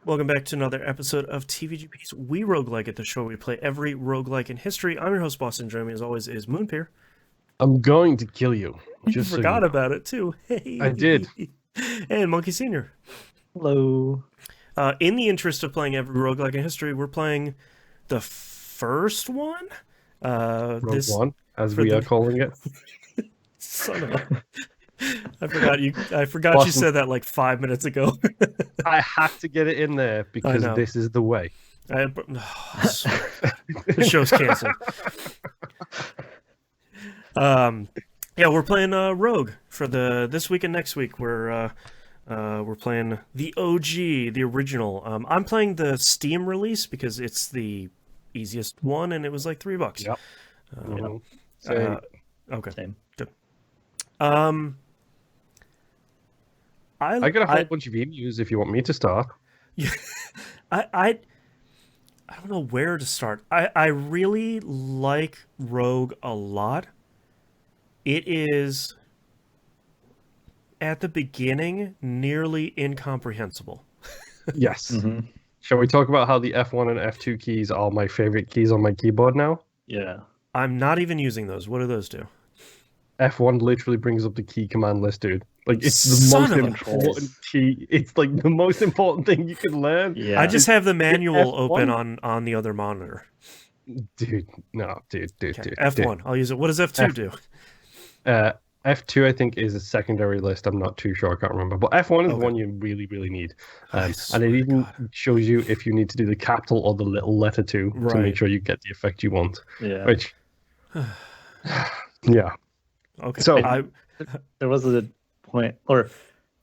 Welcome back to another episode of TVGP's We Roguelike at the show. We play every roguelike in history. I'm your host, Boston. Joining me as always is Moonpeer. I'm going to kill you. You Just so forgot know. about it too. I did. And Monkey Senior. Hello. In the interest of playing every roguelike in history, we're playing the first one. Rogue One, as we are calling it. Son of a... I forgot Boston. you said that like 5 minutes ago. I had to get it in there because this is the way. The show's canceled. Yeah, we're playing Rogue for this week and next week. We're playing the OG, the original. I'm playing the Steam release because it's the easiest one, and it was like $3. Yep. Same. Okay. Same. Good. I got a whole bunch of emus if you want me to start. Yeah, I don't know where to start. I really like Rogue a lot. It is, at the beginning, nearly incomprehensible. Yes. Mm-hmm. Shall we talk about how the F1 and F2 keys are my favorite keys on my keyboard now? Yeah. I'm not even using those. What do those do? F1 literally brings up the key command list, dude. Like, it's the Son most of a- important key. It's like the most important thing you can learn. Yeah. I just have the manual F1? open on the other monitor. Dude, no, dude. F1. I'll use it. What does F2 do? F2, I think, is a secondary list. I'm not too sure. I can't remember. But F1 is the one you really, really need. And it even shows you if you need to do the capital or the little letter 2 to make sure you get the effect you want. Yeah. Which, yeah. Okay. So there was a point, or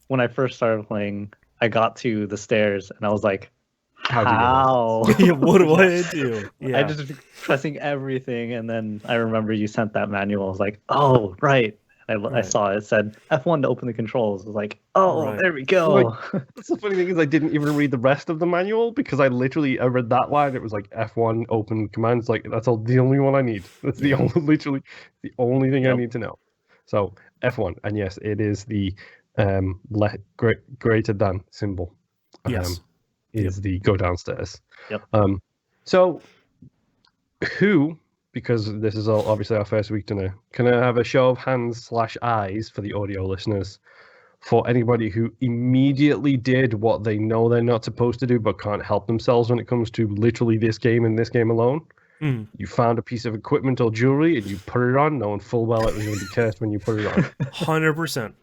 when I first started playing, I got to the stairs and I was like, how? Yeah, what do I do? Yeah. I just pressing everything, and then I remember you sent that manual. I was like, oh, right. I saw it said F1 to open the controls. I was like, oh, there we go. That's the funny thing is I didn't even read the rest of the manual because I read that line. It was like F1 open commands. Like that's the only one I need. That's literally the only thing I need to know. So F1, and yes, it is the greater than symbol. Yes. Is the go downstairs. Yep. So who? Because this is obviously our first week to know. Can I have a show of hands / eyes for the audio listeners for anybody who immediately did what they know they're not supposed to do but can't help themselves when it comes to literally this game and this game alone? Mm. You found a piece of equipment or jewelry and you put it on, knowing full well it was going to be cursed when you put it on. 100%.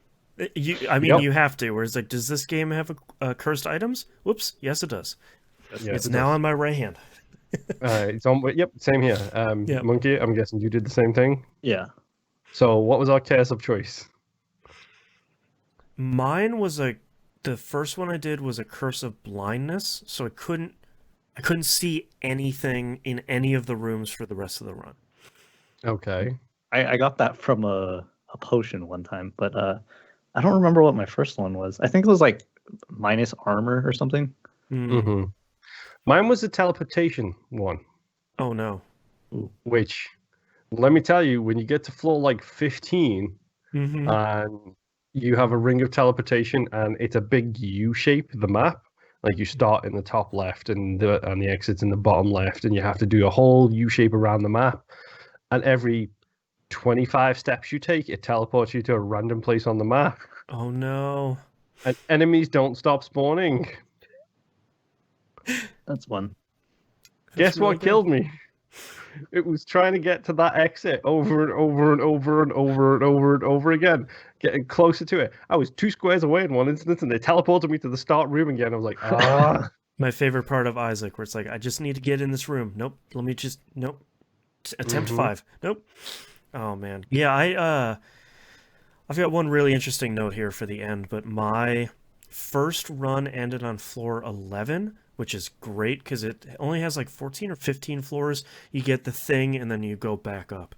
You have to. Whereas, like, does this game have cursed items? Whoops. Yes, it does. It's now on my right hand. It's on. Yep, same here. Monkey, I'm guessing you did the same thing. Yeah. So, what was our curse of choice? Mine was the first one I did was a curse of blindness, so I couldn't see anything in any of the rooms for the rest of the run. Okay. I got that from a potion one time, but I don't remember what my first one was. I think it was like minus armor or something. Mm-hmm. Mine was the teleportation one. Oh no. Which, let me tell you, when you get to floor like 15, Mm-hmm. and you have a ring of teleportation, and it's a big U shape, the map. Like you start in the top left, and the exit's in the bottom left, and you have to do a whole U shape around the map. And every 25 steps you take, it teleports you to a random place on the map. Oh no. And enemies don't stop spawning. That's one. Guess what killed me? It was trying to get to that exit over and over and over and over and over and over again, getting closer to it. I was 2 squares away in one instance, and they teleported me to the start room again. I was like, ah. My favorite part of Isaac, where it's like, I just need to get in this room. Nope. Nope. Attempt 5. Nope. Oh man. Yeah, I've got one really interesting note here for the end, but my first run ended on floor 11, which is great because it only has like 14 or 15 floors. You get the thing and then you go back up.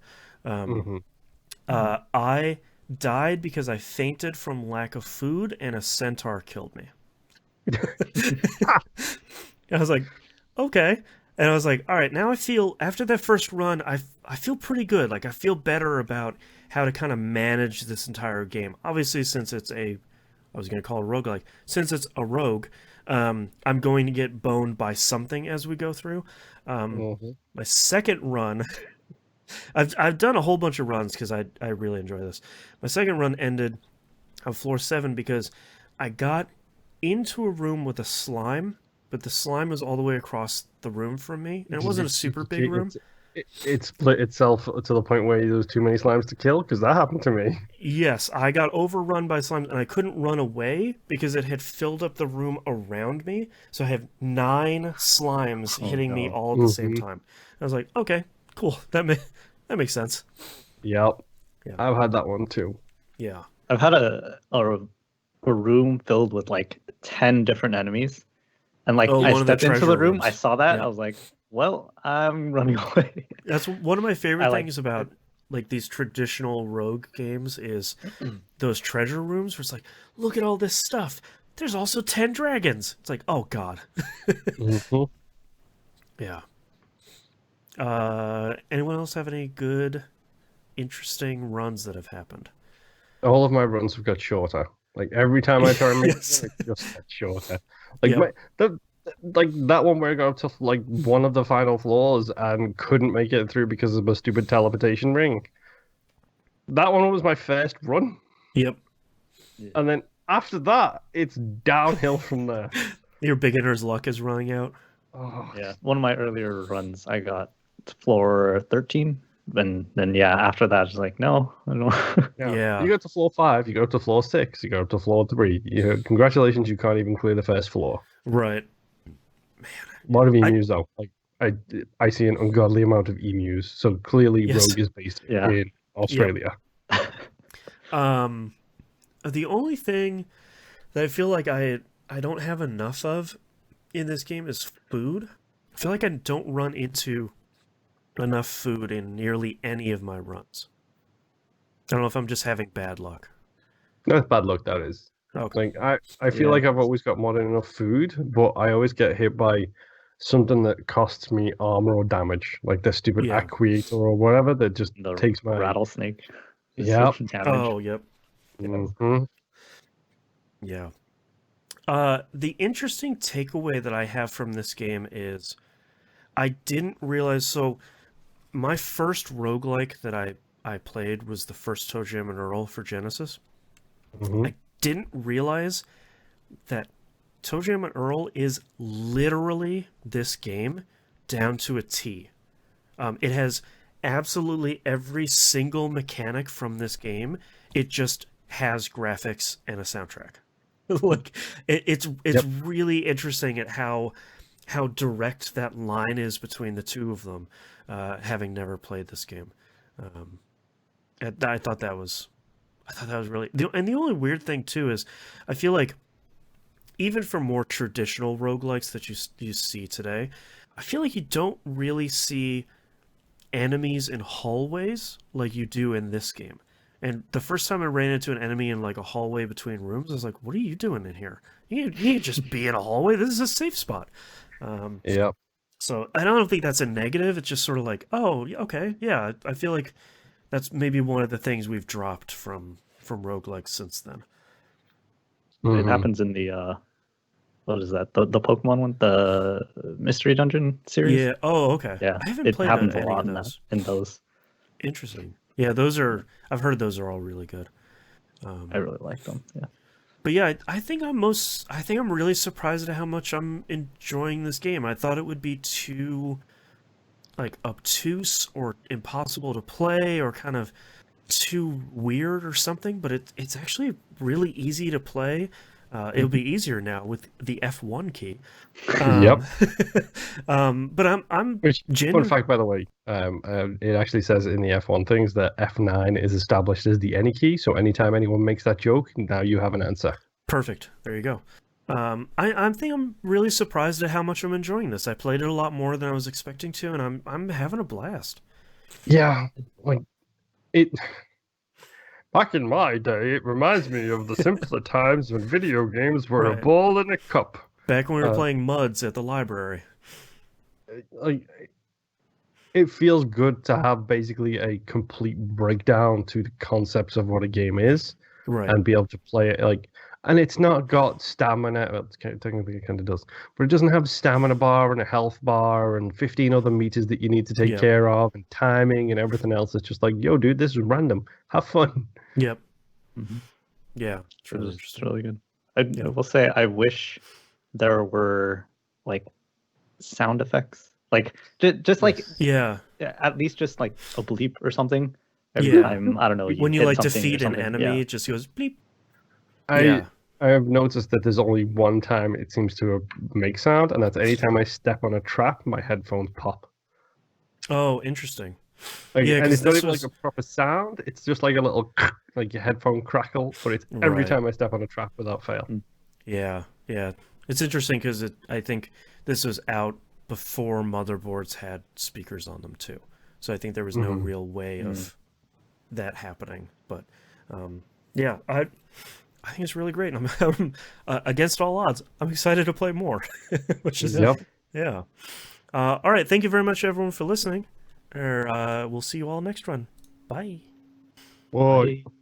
I died because I fainted from lack of food and a centaur killed me. I was like, okay. And I was like, all right, now I feel, after that first run, I feel pretty good. Like, I feel better about how to kind of manage this entire game. Obviously, since it's a I was going to call it roguelike. Since it's a rogue, I'm going to get boned by something as we go through. My second run, I've done a whole bunch of runs because I really enjoy this. My second run ended on floor 7 because I got into a room with a slime, but the slime was all the way across the room from me, and it wasn't a super big room. It split itself to the point where there was too many slimes to kill, because that happened to me. Yes, I got overrun by slimes, and I couldn't run away because it had filled up the room around me. So I have 9 slimes hitting me all at the same time. I was like, okay, cool. That makes sense. Yep. Yeah. I've had that one too. Yeah. I've had a room filled with like 10 different enemies, and like I stepped into the room, I saw that, I was like, well, I'm running away. That's one of my favorite things about like these traditional rogue games is those treasure rooms where it's like, look at all this stuff. There's also 10 dragons. It's like, oh god. Yeah. Anyone else have any good, interesting runs that have happened? All of my runs have got shorter. Like every time I try and make it, it just gets shorter. Like like that one where I got up to like one of the final floors and couldn't make it through because of a stupid teleportation ring. That one was my first run. Yep. And then after that, it's downhill from there. Your beginner's luck is running out. Oh. Yeah, one of my earlier runs, I got to floor 13. Then after that, it's like, no, I don't. Yeah. You go to floor 5, you go to floor 6, you go to floor 3. Congratulations, you can't even clear the first floor. Right. Man. A lot of emus though. Like I see an ungodly amount of emus. So clearly, Rogue is based in Australia. Yep. The only thing that I feel like I don't have enough of in this game is food. I feel like I don't run into enough food in nearly any of my runs. I don't know if I'm just having bad luck. That's bad luck, that is. Okay. Like I feel like I've always got more than enough food, but I always get hit by something that costs me armor or damage, like the stupid Aquator or whatever that just takes my rattlesnake. Yeah. Oh, yep. Mm-hmm. Yeah. The interesting takeaway that I have from this game is I didn't realize. So my first roguelike that I played was the first Toe Jam and Earl for Genesis. I didn't realize that Toe Jam and Earl is literally this game down to a T. It has absolutely every single mechanic from this game. It just has graphics and a soundtrack. Like it's really interesting at how direct that line is between the two of them, having never played this game. I thought that was really, and the only weird thing too is I feel like even for more traditional roguelikes that you see today, I feel like you don't really see enemies in hallways like you do in this game. And the first time I ran into an enemy in like a hallway between rooms, I was like, what are you doing in here? You can't just be in a hallway. This is a safe spot. Yep. So I don't think that's a negative. It's just sort of like, oh, okay, yeah. I feel like that's maybe one of the things we've dropped from roguelikes since then. It happens in the what is that? The Pokemon one, the Mystery Dungeon series. Yeah. Oh, okay. Yeah, I haven't played happens a any lot of those. in those. Interesting. Yeah, I've heard those are all really good. I really like them. Yeah. But yeah, I think I'm really surprised at how much I'm enjoying this game. I thought it would be too like obtuse or impossible to play or kind of too weird or something, but it's actually really easy to play. It'll be easier now with the F1 key. Yep. But I'm Which, fun fact, by the way, it actually says in the F1 things that F9 is established as the any key. So anytime anyone makes that joke, now you have an answer. Perfect. There you go. I think I'm really surprised at how much I'm enjoying this. I played it a lot more than I was expecting to, and I'm having a blast. Yeah, like it. Back in my day, it reminds me of the simpler times when video games were a ball and a cup. Back when we were playing MUDs at the library. Like, it feels good to have basically a complete breakdown to the concepts of what a game is, and be able to play it. Like, And it's not got stamina. Well, technically, it kind of does, but it doesn't have a stamina bar and a health bar and 15 other meters that you need to take Yep. care of and timing and everything else. It's just like, yo, dude, this is random. Have fun. Yep. Mhm. Yeah, it's really It's interesting. really good. I will say I wish there were like sound effects, like just like Yeah. at least just like a bleep or something every Yeah. time. I don't know. When you hit like something or defeat an something. enemy, Yeah. it just goes bleep. I Yeah. I have noticed that there's only one time it seems to make sound, and that's anytime I step on a trap, my headphones pop. Oh, interesting. Like, Yeah, and 'cause it's not this even was- like a proper sound. It's just like a little like your headphone crackle, but it's every Right. time I step on a trap without fail. Yeah, yeah. It's interesting because I think this was out before motherboards had speakers on them too. So I think there was no Mhm. real way of that happening. But yeah, I think it's really great. And I'm against all odds. I'm excited to play more, which is Yep. yeah. All right, thank you very much, everyone, for listening. We'll see you all next run. Bye. Boy. Bye.